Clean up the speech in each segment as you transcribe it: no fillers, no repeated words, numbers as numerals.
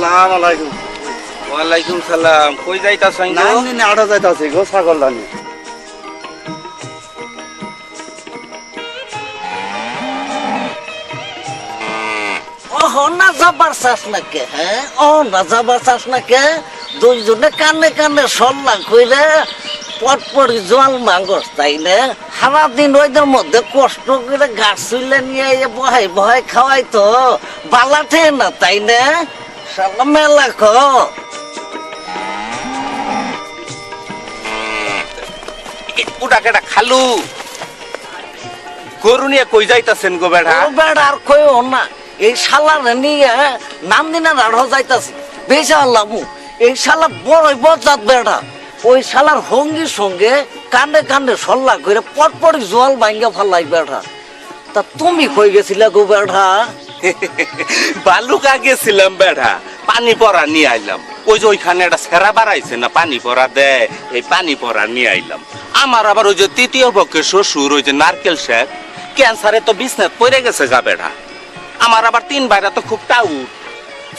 আসসালামু আলাইকুম। ওয়ালাইকুম সালাম। কই যাইতাছ না আমি আড়া যাইতাছি গো ছাগল দানি। না যাবার চাস না কে? হ্যাঁ না যাবার চাস না কে? দুইজনে কানে কানে সল্লা কইরে পটপড়ি জল মাগস তাই না? সারাদিন ওইদের মধ্যে কষ্ট করে গাছ চুলে নিয়ে বহাই বহাই খাওয়াই তো বালাঠে না তাই না? সালা মেলা খ উটা কেটা খালু গরু নিয়ে কই যাইতাছেন গো বেড়া? বেড়া আর কইও না, এই শালারে নিয়ে নাম দিনা রাড় যাইতাছি বেশা লামু। এই শালা বড়ই বজাত বেড়া, ওই শালার হঙ্গির সঙ্গে কান্দে কান্দে সল্লা করে পটপড়ি জল ভাঙ্গা ফালাই বেড়া। তা তুমি কই গেছিলা গো বেড়া? বালুকা গেছিলাম বেড়া, পানি পড়া নিয়ে আইলাম। ওই যে ওইখানে একটা সেরা বাড়াইছে না পানি পড়া দেয়, এই পানি পড়া নিয়ে আইলাম। আমার আবার ওই যে তৃতীয় পক্ষের শ্বশুর ওই যে নারকেল শেখ ক্যান্সারে তো বিছনাত পড়ে গেছে গা বেড়া। আমার আবার 3 ভাইরা তো খুব টাউট,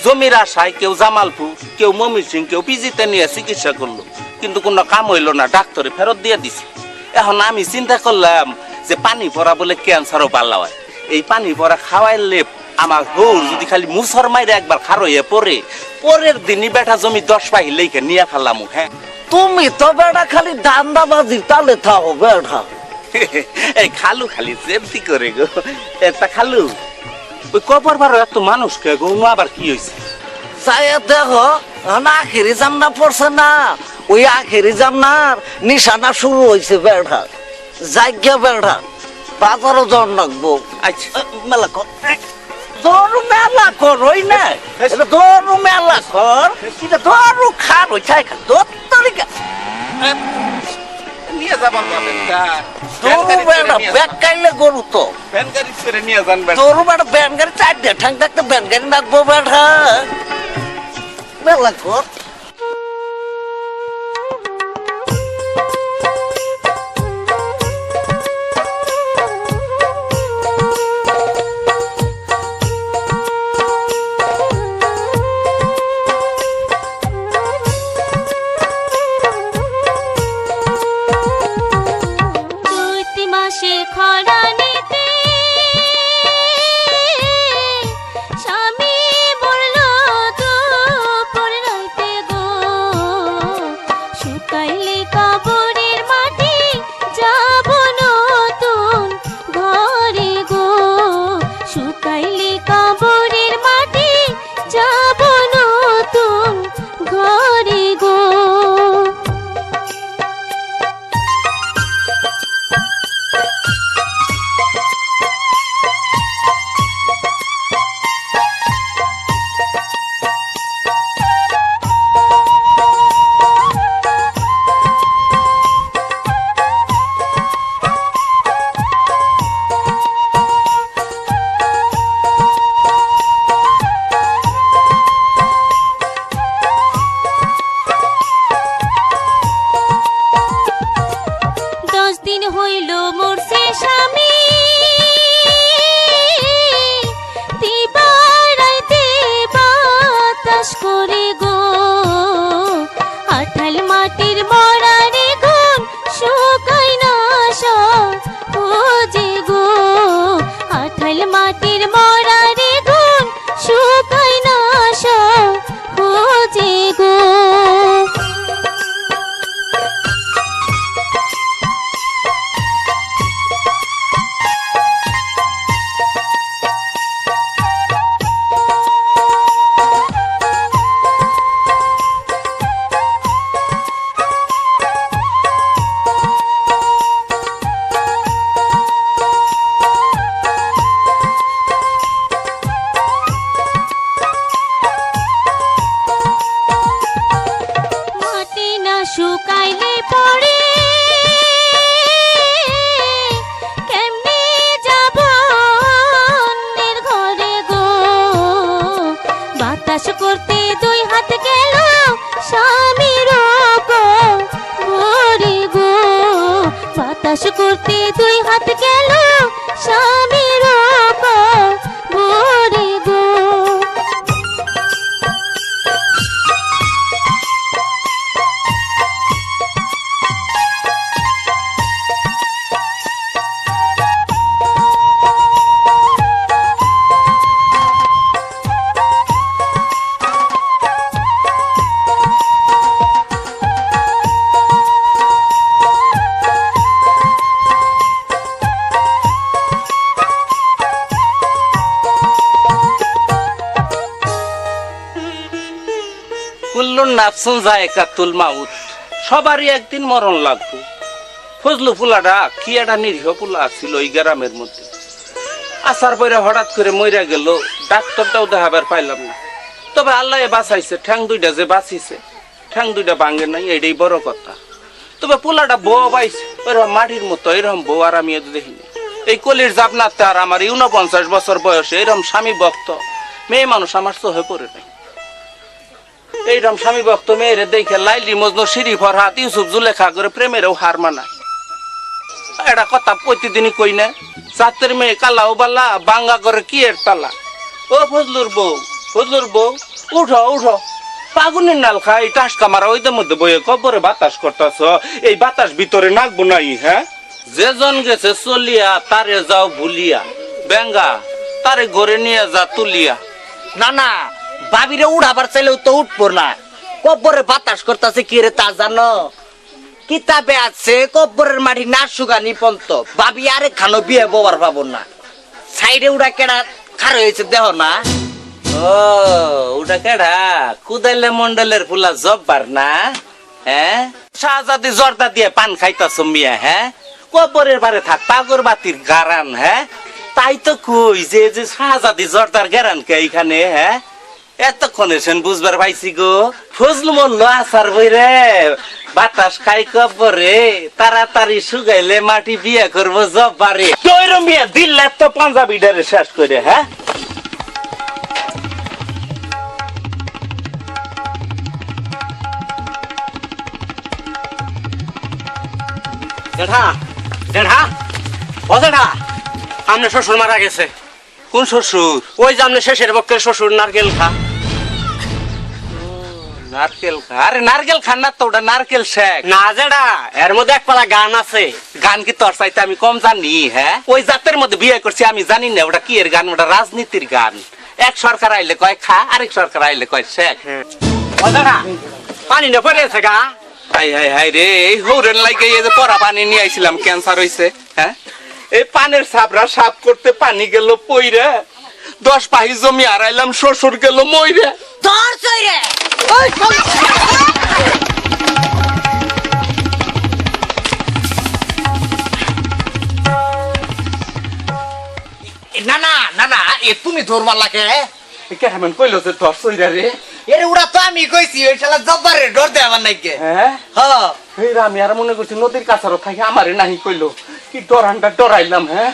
জমির আশায় কেউ জামালপুর, কেউ মমির সিং, কেউ পিজিতে নিয়ে চিকিৎসা করলো, কিন্তু কোনো কাম হইলো না, ডাক্তারে ফেরত দিয়ে দিছে। এখন আমি চিন্তা করলাম যে পানি পড়া বলে ক্যান্সারও পাল্লা হয়, এই পানি পড়া খাওয়াইলে আমার হৌর যদি খালি মুসর মাইরে একবার খারইয়ে পরে পরের দিনই বেটা জমি 10 পাহি লেখে নিয়ে ফেললাম। হ্যাঁ তুমি তো বেড়া খালি দান্দাবাজি তালে থাও বেড়া। এই খালু খালি জেমতি করে গো। এটা খালু ওই কবর বারো এত মানুষ কে গো, আবার কি হয়েছে? চাইয়া দেখো না আখেরি জামনা পড়ছে না, ওই আখেরি জামনার নিশানা শুরু হয়েছে বেড়া। জায়গা বেড়া বাজারও জন রাখবো। আচ্ছা মেলা কর দৌড় মেলা কর ওই না, দৌড় মেলা কর, এটা দৌড় খার ওই চাই খা দৌড় তরিকা নিয়ে যাবার পাবেন দৌড় বেড়া ব্যাগ কাইলে গরু তো ভ্যান গাড়ি ছেড়ে নিয়ে যান বেটা। দৌড় বেড়া ব্যান গাড়ি চার দিয়ে ঠাং থাকতে ব্যান গাড়ি রাখবো বেড়া মেলা কর। স্বামী বলল তো পরে রাইতে কুল্লুন নাফসুন যায়কাতুল মাউত, সবারই একদিন মরণ লাগবো। ফজলু পোলাটা কি একটা নিরীহ পোলা ছিল ওই গ্রামের মধ্যে, আসার পরে হঠাৎ করে মইরা গেল, ডাক্তারটাও দেখাবার পাইলাম না। তবে আল্লাহ বাঁচাইছে, ঠ্যাং দুইটা যে বাঁচিছে, ঠ্যাং দুইটা ভাঙে নাই, এটাই বড় কথা। তবে পোলাটা বউ পাইছে ওইরকম মাটির মতো, এরকম বউ আর আমি দেখিনি। এই কলির জাপনাতে আর আমার 49 বছর বয়সে এরকম স্বামী ভক্ত মেয়ে মানুষ আমার চোখে পড়ে নাই। এইরকম স্বামী ভক্ত মেয়েরে দেখে লাইলি মজনু সিঁড়ি ফরহাদ ইউসুফ জুলেখা করে প্রেমেরও হার মানায়। এটা কথা প্রতিদিনই কই না, জাতের মেয়ে কালাও বালা বাঙ্গা করে কি এর তালা। ও ফজলুর বউ, ফজলুর বউ, উঠো উঠো, পাগুনের নাল খাই টাসকা মারা ওইদের মধ্যে বইয়ে কবরে বাতাস করতেছ, এই বাতাস ভিতরে নাকবো নাই? হ্যাঁ, যে জন গেছে চলিয়া তারে যাও ভুলিয়া, বেঙ্গা তারে ঘরে নিয়ে যা তুলিয়া। না না, ভাবিরে উড়াবার চাইলেও তো উঠবো না, কব্বরে বাতাস করতেছে কি রে তা জানো? কিতাবে আছে কব্বরের মাটি না সুগানি পন্ত, ভাবি আরে খানো বিয়ে ববার পাবো না। সাইডে উড়া কেডা খার হয়েছে দেহ না? ও ওটা কেডা? কুদাইলে মন্ডলের ফুলা জব্বার না? হ্যাঁ, শাহজাদি জর্দা দিয়ে পান খাইতাছ মিয়া? হ্যাঁ, কবরের বারে থাক পাগর বাতির গারান। হ্যাঁ, তাই তো কই যে যে শাহজাদি জর্দার গারান কে এইখানে? হ্যাঁ, এতক্ষণে সেন বুঝবার পাইছি গো। ফজলু মল্ল আসার বইরে বাতাস খাই কবরে, তাড়াতাড়ি শুকাইলে মাটি বিয়ে করবো জব্বারে। তৈরম বিয়ে দিল্লার তো পাঞ্জাবি ডারে শেষ করে। হ্যাঁ, জেঠা, জেঠা, ও জেঠা, আমনে শ্বশুর মারা গেছে। কোন শ্বশুর? ওই যে আমনে শেষের পক্ষের শ্বশুর নারকেল খা। নারকেল খা? আরে নারকেল খান না তো, ওটা নারকেল শেখ। না জেঠা, এর মধ্যে এক পালা গান আছে। গান কি তোর চাইতে আমি কম জানি? হ্যাঁ, ওই জাতের মধ্যে বিয়ে করছি আমি জানি না ওটা কি এর গান, ওটা রাজনীতির গান। এক সরকার আইলে কয় খা, আরেক সরকার আইলে কয় শেখ। ও জেঠা, পানি না পড়ে আছে গা। হাই হাই হাই রে, এই হৌরেন লাগে এই যে পরা পানি নিয়ে আইছিলাম, ক্যান্সার হইছে। হ্যাঁ, এই পানের সাবরা সাফ করতে পানি গেল পইরে, 10 পাহি জমি হারাইলাম, শ্বশুর গেল মইরে। তোর চইরে না না না না, এ তুমি ধরবার লাগে? কেমন কইলো যে তোর সইরা রে? এর উড়া তো আমি কইছি, ওই শালা জব্বারে ডর দে আমার নাকি। হ্যাঁ, হ্যাঁ, এই আমি আর মনে করছি নদীর কাছারও থাকি আমারে নাহি কইলো, কি ডরানটা ডরাইলাম। হ্যাঁ,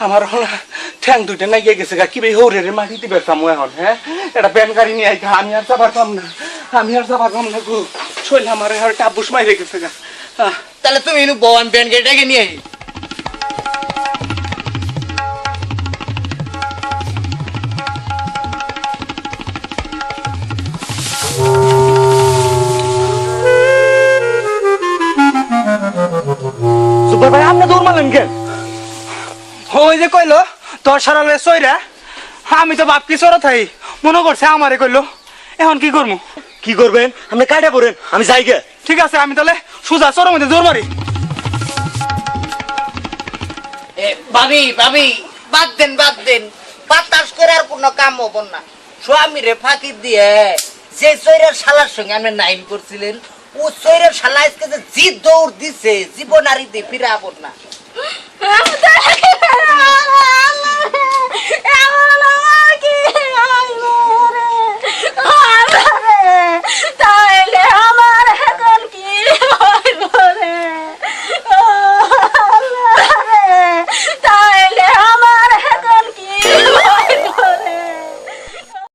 আমার ঠ্যাং দুইটা নাইয়ে গেছে গা, কি ভাই হৌরে রে মাটি দিবে সামু এখন। হ্যাঁ, এটা ব্যান গাড়ি নিয়ে আইগা, আমি আর যাবার পাম না, আমি আর যাবার পাম না গো, শৈল আমার আর টাবুস মাইরে গেছে গা। তাহলে তুমি ইনু বউ, আমি ব্যান গাড়ি ডেকে নিয়ে আই। সুপার ভাই, আপনি দৌড় মারলেন কেন? ওই যে কইলো তোর সারালে সইরা, আমি তো বাপ কি চোরা থাই মনে করছে আমারে কইলো। এখন কি করবো? কি করবেন? আপনি কাইটা পড়েন, আমি যাই গে। ঠিক আছে, আমি তাহলে সুজা চোরের মধ্যে জোর মারি। ভাবি ভাবি, বাদ দেন বাদ দেন, বাতাস করে আর কোনো কাম হবো না। স্বামী রে ফাঁকি দিয়ে যে চৈরের শালার সঙ্গে আপনি নাইন করছিলেন, ও চৈরের শালা আজকে যে জি দৌড় দিছে, জীবন আর ফিরে আবর না।